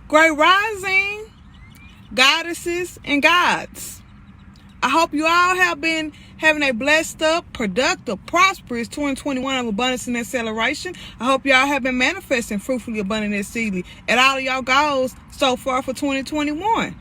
Great rising, goddesses and gods. I hope you all have been having a blessed up, productive, prosperous 2021 of abundance and acceleration. I hope y'all have been manifesting fruitfully, abundant, and exceedingly at all of y'all goals so far for 2021.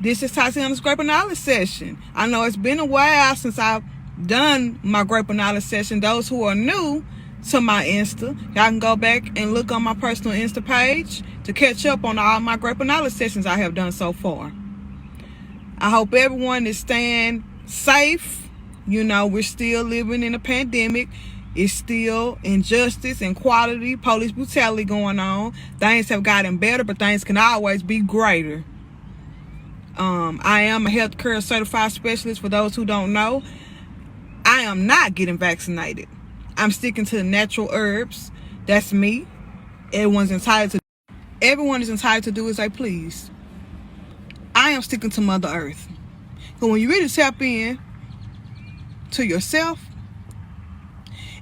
This is Tatiana's Grape of Knowledge session. I know it's been a while since I've done my Grape of Knowledge session. Those who are new to my Insta, y'all can go back and look on my personal Insta page to catch up on all my Grape of Knowledge sessions I have done so far. I hope everyone is staying safe. You know, we're still living in a pandemic. It's still injustice, inequality, police brutality going on. Things have gotten better, but things can always be greater. I am a healthcare certified specialist. For those who don't know, I am not getting vaccinated. I'm sticking to the natural herbs. That's me. Everyone is entitled to do as they please. I am sticking to Mother Earth. But when you really tap in to yourself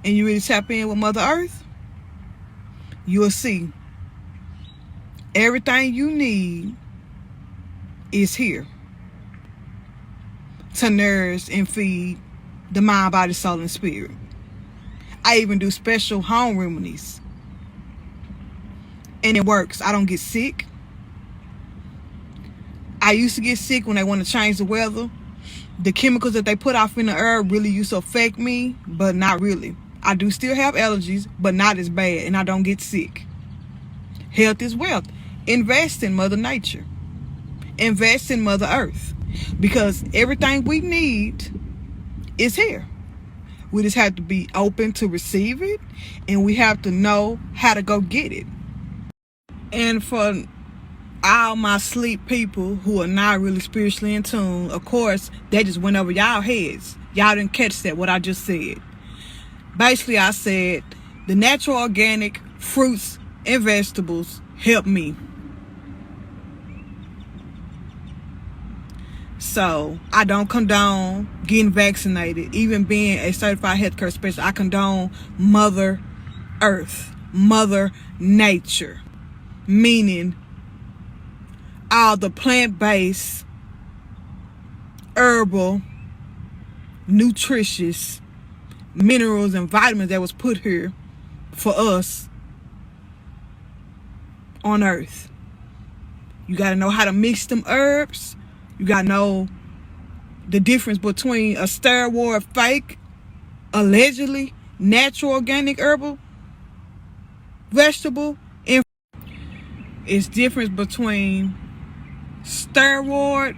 and you really tap in with Mother Earth, you'll see everything you need is here to nourish and feed the mind, body, soul, and spirit. I even do special home remedies. And it works. I don't get sick. I used to get sick when they want to change the weather. The chemicals that they put off in the air really used to affect me, but not really. I do still have allergies, but not as bad, and I don't get sick. Health is wealth. Invest in Mother Nature. Invest in Mother Earth. Because everything we need is here. We just have to be open to receive it, and we have to know how to go get it. And for all my sleep people who are not really spiritually in tune, of course, they just went over y'all heads. Y'all didn't catch that, what I just said. Basically, I said the natural organic fruits and vegetables help me. So I don't condone getting vaccinated. Even being a certified healthcare specialist, I condone Mother Earth, Mother Nature, meaning all the plant-based, herbal, nutritious minerals and vitamins that was put here for us on Earth. You got to know how to mix them herbs. You got to know the difference between a steroid fake, allegedly natural organic herbal vegetable, and it's difference between steroid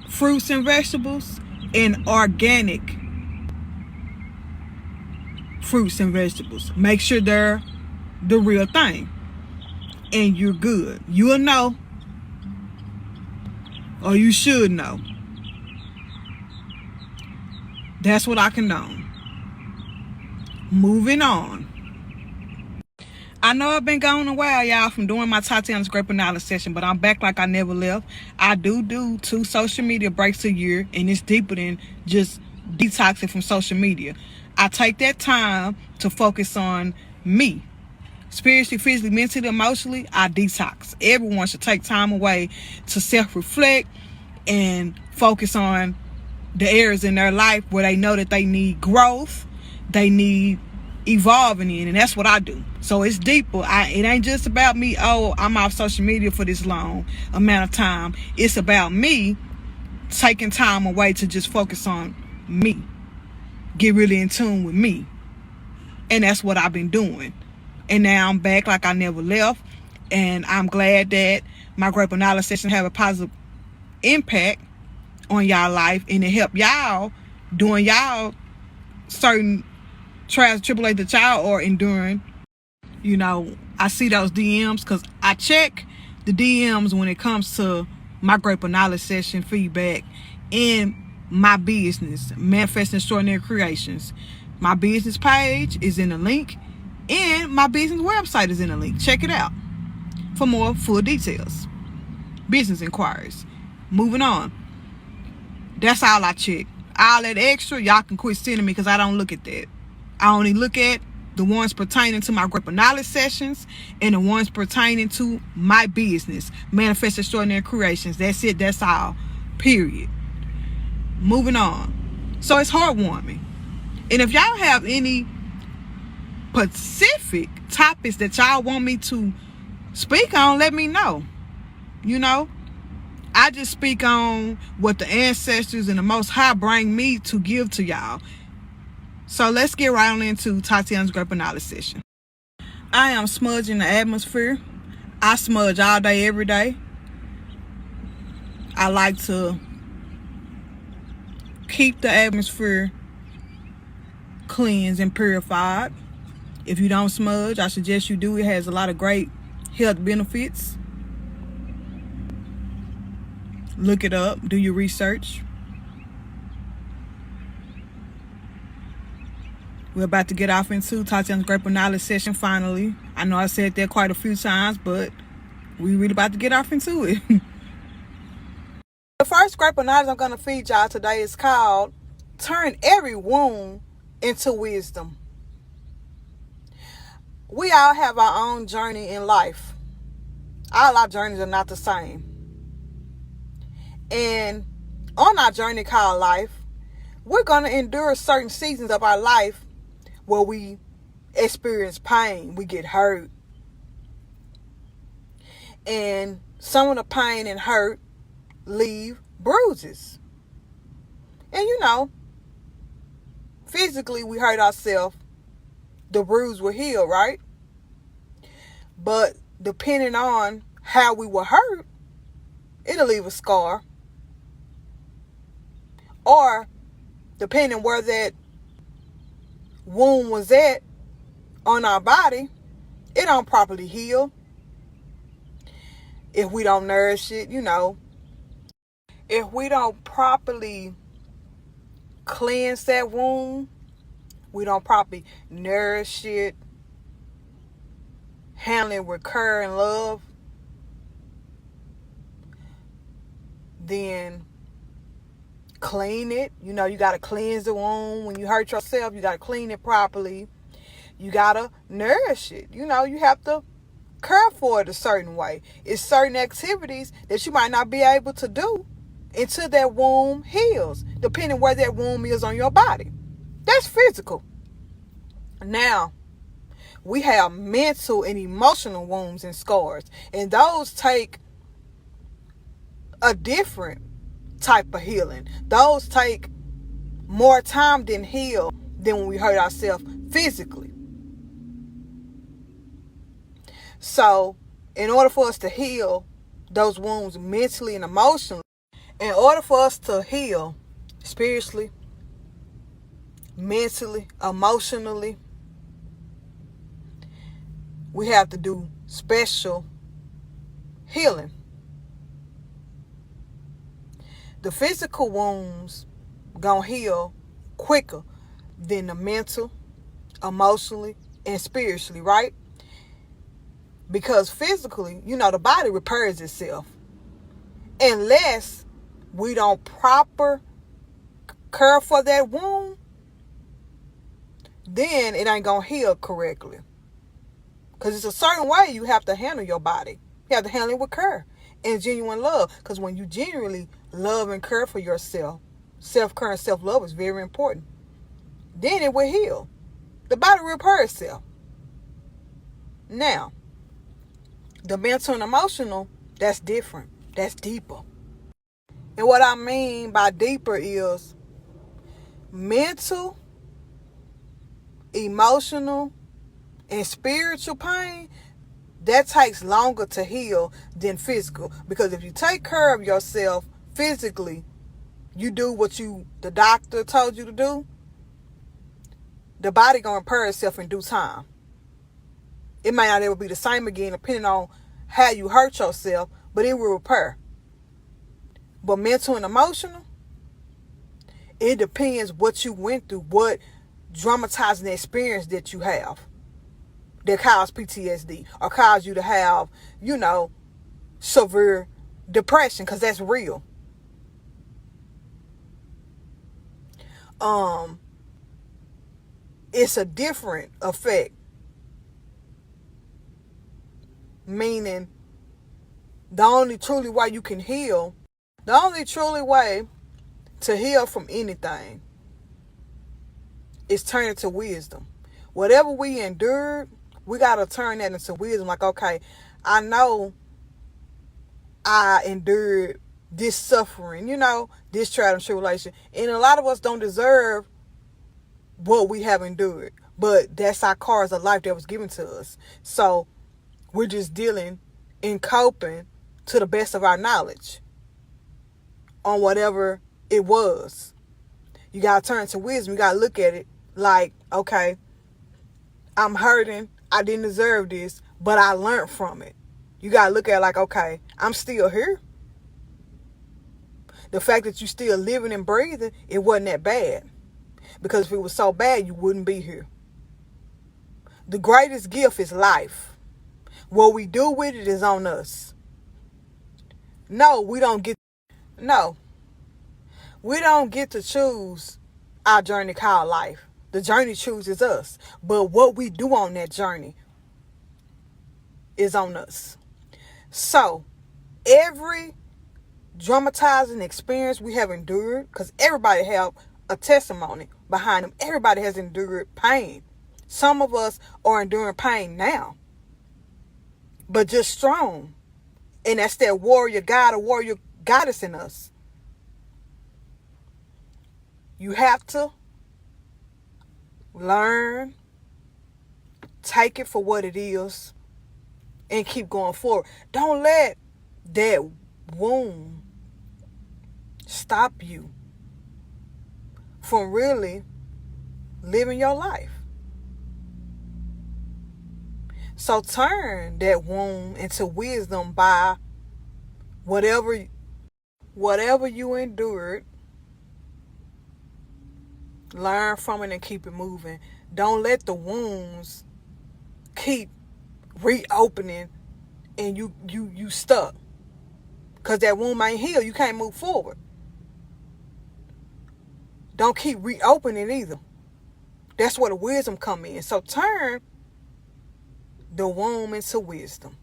fruits and vegetables and organic fruits and vegetables. Make sure they're the real thing and you're good. You'll know, or you should know. That's what I condone. Moving on. I know I've been gone a while, y'all, from doing my Tatiana's Grape of Knowledge session, but I'm back like I never left. I do 2 social media breaks a year, and it's deeper than just detoxing from social media. I take that time to focus on me. Spiritually, physically, mentally, emotionally, I detox. Everyone should take time away to self-reflect and focus on the areas in their life where they know that they need growth, they need evolving in, and that's what I do. So it's deeper. It ain't just about me, oh, I'm off social media for this long amount of time. It's about me taking time away to just focus on me, get really in tune with me. And that's what I've been doing. And now I'm back like I never left. And I'm glad that my Grape of Knowledge session have a positive impact on y'all life, and it help y'all doing y'all certain trials and tribulations that y'all are enduring. You know, I see those DMs because I check the DMs when it comes to my Grape of Knowledge session feedback in my business, Manifesting Extraordinary Creations. My business page is in the link, and my business website is in the link. Check it out for more full details. Business inquiries. Moving on. That's all I check. All that extra, y'all can quit sending me because I don't look at that. I only look at The ones pertaining to my Grape of Knowledge sessions and the ones pertaining to my business, Manifest Extraordinary Creations. That's it. That's all. Period. Moving on. So it's heartwarming. And if y'all have any specific topics that y'all want me to speak on, let me know. You know, I just speak on what the ancestors and the Most High bring me to give to y'all. So let's get right on into Tatiana's Grape of Knowledge session. I am smudging the atmosphere. I smudge all day, every day. I like to keep the atmosphere cleansed and purified. If you don't smudge, I suggest you do. It has a lot of great health benefits. Look it up. Do your research. We're about to get off into Tatiana's Grape of Knowledge session finally. I know I said that quite a few times, but we really about to get off into it. The first Grape of Knowledge I'm going to feed y'all today is called Turn Every Wound into Wisdom. We all have our own journey in life. All our journeys are not the same. And on our journey called life, we're going to endure certain seasons of our life where we experience pain, we get hurt. And some of the pain and hurt leave bruises. And you know, physically we hurt ourselves, the bruise will heal, right? But depending on how we were hurt, it'll leave a scar. Or depending where that wound was at on our body, it don't properly heal. If we don't nourish it, you know, if we don't properly cleanse that wound, we don't properly nourish it, handle it with care and love, then clean it. You know, you got to cleanse the wound. When you hurt yourself, you got to clean it properly. You got to nourish it. You know, you have to care for it a certain way. It's certain activities that you might not be able to do until that wound heals, depending where that wound is on your body. That's physical. Now, we have mental and emotional wounds and scars, and those take a different type of healing. Those take more time than heal than when we hurt ourselves physically. So, in order for us to heal those wounds mentally and emotionally, in order for us to heal spiritually, mentally, emotionally, we have to do special healing. The physical wounds gonna heal quicker than the mental, emotionally, and spiritually, right? Because physically, you know, the body repairs itself. Unless we don't proper care for that wound, then it ain't gonna heal correctly. Because it's a certain way you have to handle your body. You have to handle it with care and genuine love. Because when you genuinely love and care for yourself, self-care and self-love is very important. Then it will heal. The body will repair itself. Now, the mental and emotional, that's different. That's deeper. And what I mean by deeper is mental, emotional, and spiritual pain, that takes longer to heal than physical. Because if you take care of yourself physically, you do what the doctor told you to do, the body gonna repair itself in due time. It might not ever be the same again depending on how you hurt yourself, but it will repair. But mental and emotional, it depends what you went through, what traumatizing experience that you have that caused PTSD or caused you to have, you know, severe depression, because that's real. it's a different effect. Meaning, the only truly way you can heal, the only truly way to heal from anything is turn it to wisdom. Whatever we endured, we got to turn that into wisdom. Like, okay, I know I endured this suffering, this trial and tribulation. And a lot of us don't deserve what we have endured. But that's our cards of life that was given to us. So we're just dealing and coping to the best of our knowledge on whatever it was. You got to turn to wisdom. You got to look at it like, okay, I'm hurting. I didn't deserve this, but I learned from it. You got to look at it like, okay, I'm still here. The fact that you're still living and breathing, it wasn't that bad. Because if it was so bad, you wouldn't be here. The greatest gift is life. What we do with it is on us. No, we don't get to choose our journey called life. The journey chooses us. But what we do on that journey is on us. So, every dramatizing experience we have endured, because everybody have a testimony behind them. Everybody has endured pain. Some of us are enduring pain now, but just strong. And that's that warrior God or warrior goddess in us. You have to learn, take it for what it is, and keep going forward. Don't let that wound stop you from really living your life. So turn that wound into wisdom by whatever you endured. Learn from it and keep it moving. Don't let the wounds keep reopening and you stuck. Because that wound ain't healed. You can't move forward. Don't keep reopening either. That's where the wisdom come in. So turn the womb into wisdom.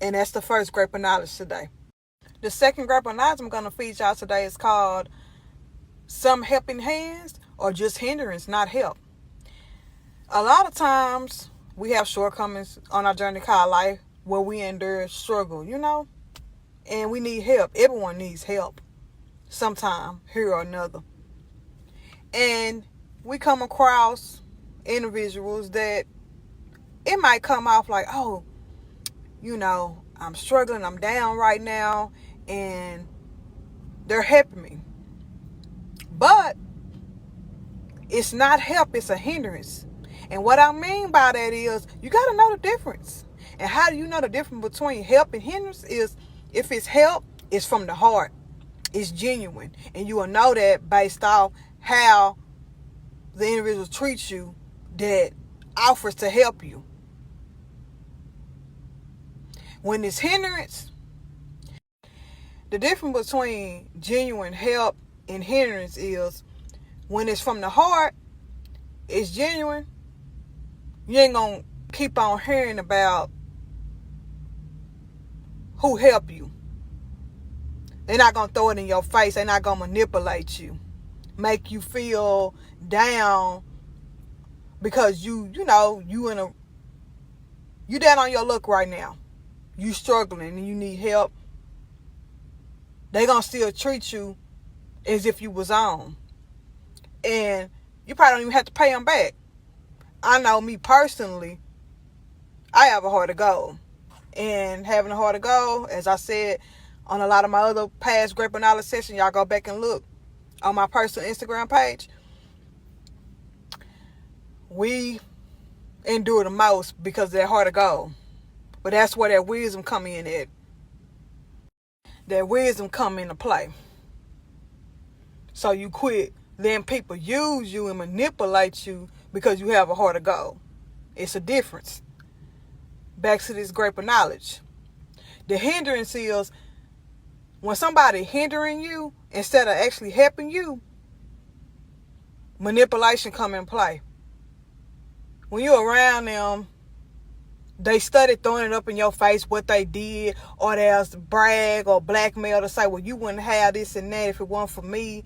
And that's the first grape of knowledge today. The second grape of knowledge I'm going to feed y'all today is called Some Helping Hands or Just Hindrance, Not Help. A lot of times we have shortcomings on our journey called life where we endure struggle, and we need help. Everyone needs help sometime, here or another. And we come across individuals that it might come off like, oh, I'm struggling, I'm down right now, and they're helping me. But it's not help, it's a hindrance. And what I mean by that is you got to know the difference. And how do you know the difference between help and hindrance is if it's help, it's from the heart. It's genuine. And you will know that based off how the individual treats you that offers to help you. When it's hindrance, the difference between genuine help and hindrance is when it's from the heart, it's genuine. You ain't going to keep on hearing about who helped you. They're not going to throw it in your face. They're not going to manipulate you. Make you feel down because you down on your luck right now. You struggling and you need help. They're going to still treat you as if you was on. And you probably don't even have to pay them back. I know me personally, I have a heart of gold. And having a heart of gold, as I said on a lot of my other past Grape of Knowledge sessions, y'all go back and look on my personal Instagram page. We endure the most because of that heart of gold. But that's where that wisdom come in at. That wisdom come into play. So you quit letting people use you and manipulate you because you have a heart of gold. It's a difference. Back to this grape of knowledge. The hindrance is when somebody hindering you instead of actually helping you, manipulation come in play. when you're around them, they study throwing it up in your face what they did, or they'll brag or blackmail to say, well, you wouldn't have this and that if it weren't for me.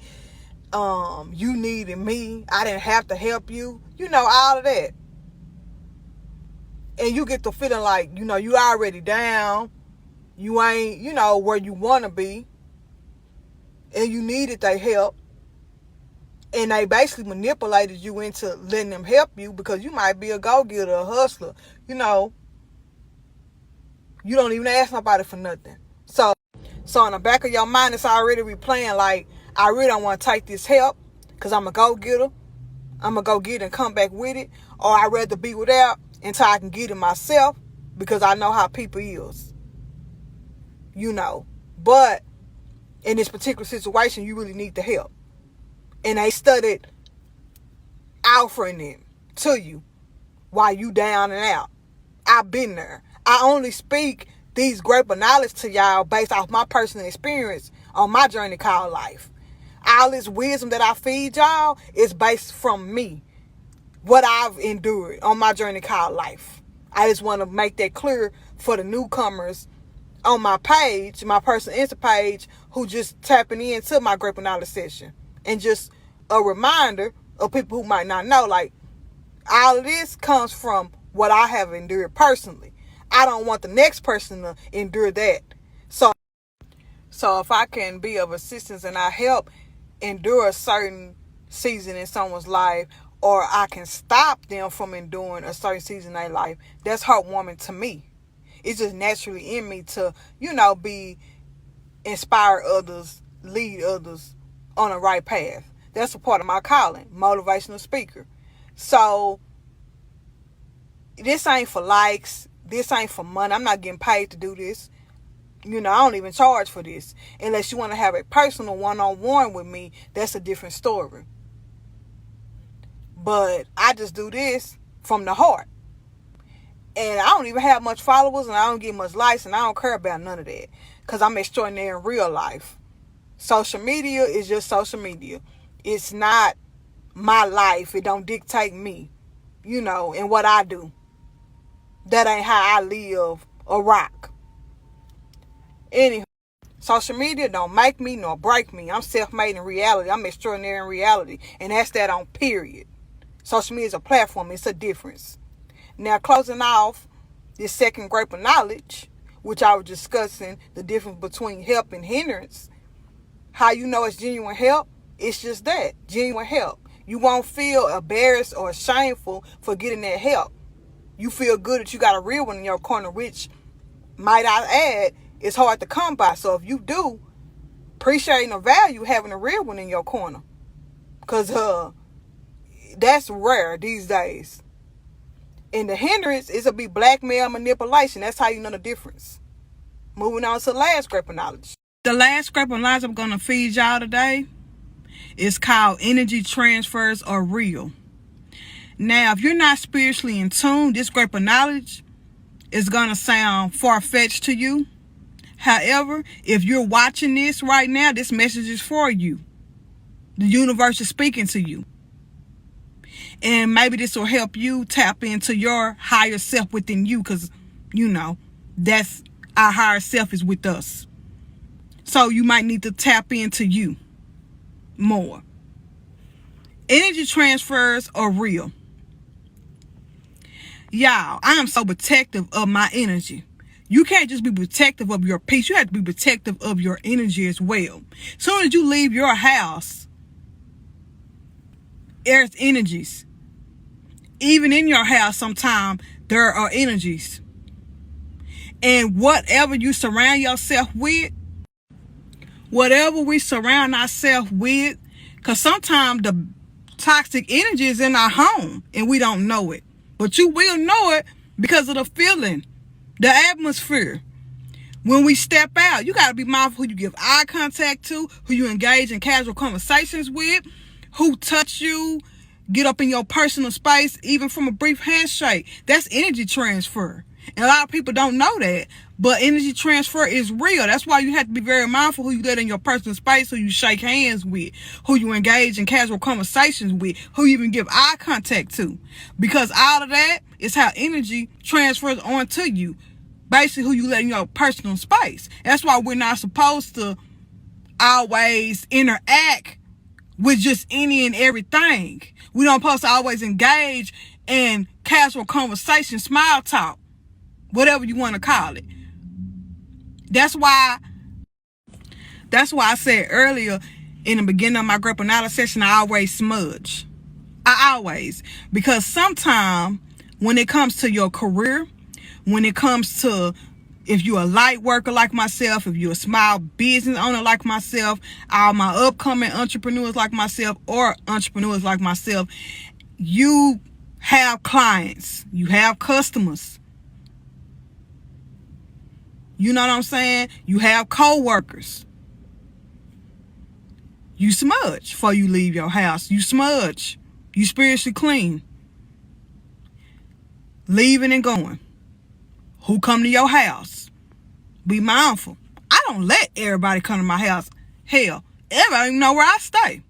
You needed me. I didn't have to help you. You know, all of that. And you get the feeling like, you know, you already down. You ain't, you know, where you want to be. And you needed their help. And they basically manipulated you into letting them help you because you might be a go-getter, a hustler. You know, you don't even ask nobody for nothing. So in the back of your mind, it's already replaying like, I really don't want to take this help because I'm a go-getter. I'm going to go get it and come back with it. Or I'd rather be without until I can get it myself because I know how people is. You know. But in this particular situation, you really need the help. And they studied offering it to you while you down and out. I've been there. I only speak these great knowledge to y'all based off my personal experience on my journey called life. All this wisdom that I feed y'all is based from me. What I've endured on my journey called life. I just want to make that clear for the newcomers on my page, my personal Insta page, who just tapping into my great knowledge session. And just a reminder of people who might not know, like, all of this comes from what I have endured personally. I don't want the next person to endure that. So if I can be of assistance and I help endure a certain season in someone's life, or I can stop them from enduring a certain season in their life, that's heartwarming to me. It's just naturally in me to, you know, inspire others, lead others on the right path. That's a part of my calling, motivational speaker. So this ain't for likes. This ain't for money. I'm not getting paid to do this. You know, I don't even charge for this. Unless you want to have a personal one-on-one with me, that's a different story. But I just do this from the heart. And I don't even have much followers, and I don't get much likes, and I don't care about none of that. Because I'm extraordinary in real life. Social media is just social media. It's not my life. It don't dictate me, you know, and what I do. That ain't how I live or rock. Anywho, social media don't make me nor break me. I'm self-made in reality. I'm extraordinary in reality. And that's that on period. Social media is a platform. It's a difference. Now, closing off this second grape of knowledge, which I was discussing the difference between help and hindrance. How you know it's genuine help? It's just that, genuine help. You won't feel embarrassed or shameful for getting that help. You feel good that you got a real one in your corner, which, might I add, is hard to come by. So if you do, appreciating the value having a real one in your corner. Because that's rare these days. And the hindrance is to be blackmail, manipulation. That's how you know the difference. Moving on to the last grape of knowledge. The last grape of knowledge I'm going to feed y'all today is called energy transfers are real. Now, if you're not spiritually in tune, this grape of knowledge is going to sound far-fetched to you. However, if you're watching this right now, this message is for you. The universe is speaking to you. And maybe this will help you tap into your higher self within you, because, you know, that's our higher self is with us. So you might need to tap into you more. Energy transfers are real. Y'all, I am so protective of my energy. You can't just be protective of your peace. You have to be protective of your energy as well. As soon as you leave your house, there's energies. Even in your house, sometimes there are energies. And whatever you surround yourself with, whatever we surround ourselves with, because sometimes the toxic energy is in our home and we don't know it. But you will know it because of the feeling, the atmosphere. When we step out, you got to be mindful who you give eye contact to, who you engage in casual conversations with, who touch you, get up in your personal space, even from a brief handshake. That's energy transfer. And a lot of people don't know that. But energy transfer is real. That's why you have to be very mindful who you let in your personal space, who you shake hands with, who you engage in casual conversations with, who you even give eye contact to. Because all of that is how energy transfers onto you. Basically, who you let in your personal space. That's why we're not supposed to always interact with just any and everything. We don't supposed to always engage in casual conversation, small talk, whatever you want to call it. That's why I said earlier in the beginning of my great analysis session, I always smudge. Because sometimes when it comes to your career, when it comes to if you're a light worker like myself, if you're a small business owner like myself, all my upcoming entrepreneurs like myself, or entrepreneurs like myself, you have clients, you have customers. You know what I'm saying? You have co-workers. You smudge before you leave your house. You smudge. You spiritually clean. Leaving and going. Who come to your house? Be mindful. I don't let everybody come to my house. Hell, everybody don't even know where I stay.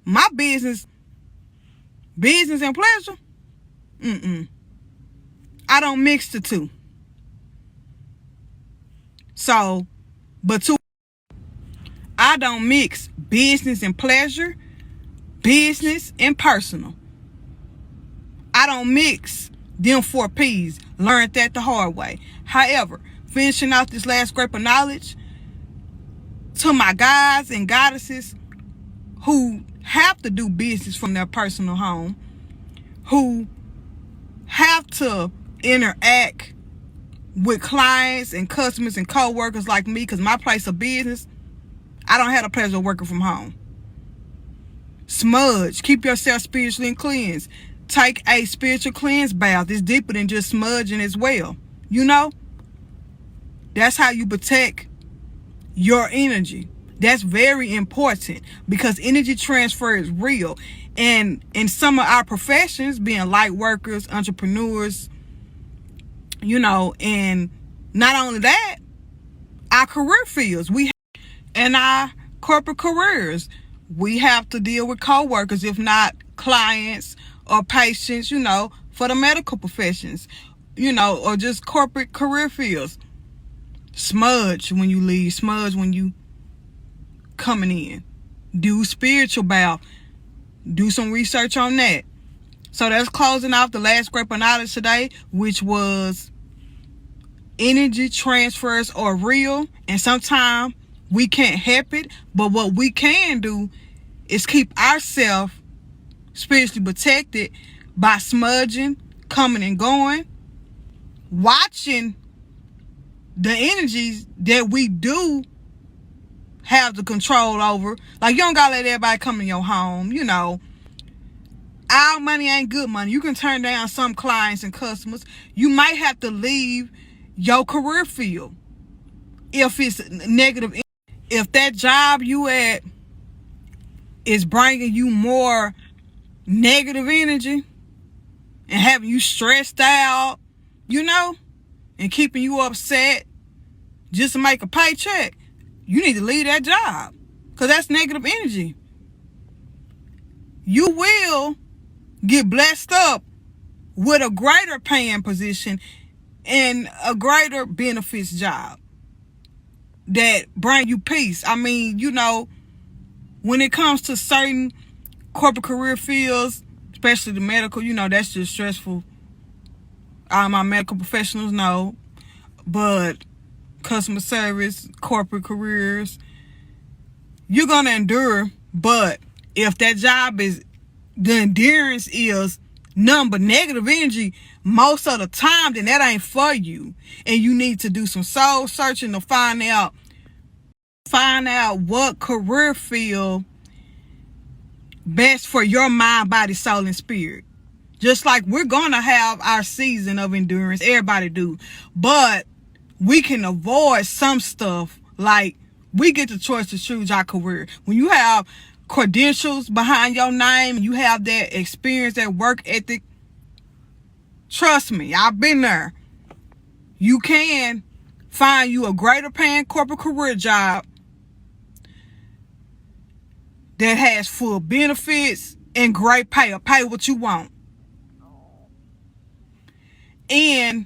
My business and pleasure, I don't mix the two. So, I don't mix business and pleasure, business and personal. I don't mix them 4 P's. Learned that the hard way. However, finishing out this last scrape of knowledge, to my guys and goddesses who have to do business from their personal home, who have to interact with clients and customers and co-workers like me, because my place of business, I don't have the pleasure of working from home. Smudge. Keep yourself spiritually cleansed. Take a spiritual cleanse bath. It's deeper than just smudging as well. You know? That's how you protect your energy. That's very important, because energy transfer is real. And in some of our professions, being light workers, entrepreneurs, you know, and not only that, our career fields, and our corporate careers, we have to deal with co-workers, if not clients or patients, you know, for the medical professions, you know, or just corporate career fields. Smudge when you leave, smudge when you coming in. Do spiritual bath. Do some research on that. So that's closing off the last scrape of knowledge today, which was energy transfers are real, and sometimes we can't help it, but what we can do is keep ourselves spiritually protected by smudging, coming and going, watching the energies that we do have the control over. Like, you don't gotta let everybody come in your home. You know, our money ain't good money. You can turn down some clients and customers. You might have to leave your career field if it's negative. If that job you at is bringing you more negative energy and having you stressed out, you know, and keeping you upset just to make a paycheck, you need to leave that job, because that's negative energy. You will get blessed up with a greater paying position and a greater benefits job that bring you peace. I mean, you know, when it comes to certain corporate career fields, especially the medical, you know, that's just stressful. All my medical professionals know. But customer service, corporate careers, you're going to endure. But if that job is, the endurance is none but negative energy most of the time, then that ain't for you. And you need to do some soul searching to find out what career field best for your mind, body, soul, and spirit. Just like we're gonna have our season of endurance, everybody do, but we can avoid some stuff. Like, we get the choice to choose our career. When you have credentials behind your name, you have that experience, that work ethic, trust me, I've been there. you can find you a greater paying corporate career job that has full benefits and great pay, or pay what you want. And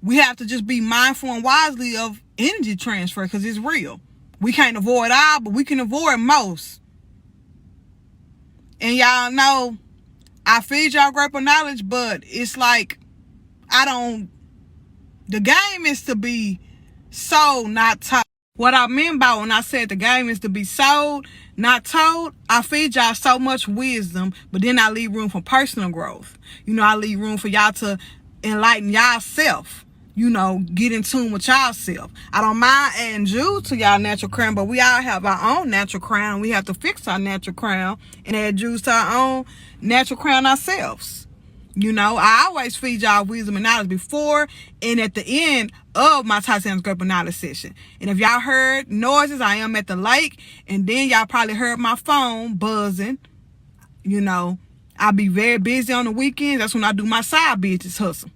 we have to just be mindful and wisely of energy transfer, because it's real. We can't avoid all, but we can avoid most. And y'all know, I feed y'all grateful knowledge, but it's like, the game is to be sold, not told. What I meant by when I said the game is to be sold, not told, I feed y'all so much wisdom, but then I leave room for personal growth. I leave room for y'all to enlighten y'allself. Get in tune with y'allself. I don't mind adding jewels to y'all natural crown, but we all have our own natural crown. We have to fix our natural crown and add jewels to our own natural crown ourselves. I always feed y'all wisdom and knowledge before and at the end of my Tatiana's Grateful Knowledge session. And if y'all heard noises, I am at the lake, and then y'all probably heard my phone buzzing. I'll be very busy on the weekends. That's when I do my side business hustle.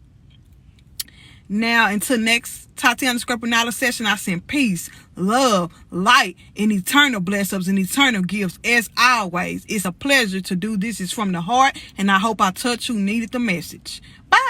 Now, until next Tatiana's Grateful Knowledge session, I send peace, love, light, and eternal blessings and eternal gifts. As always, it's a pleasure to do this. It's from the heart, and I hope I touch who needed the message. Bye.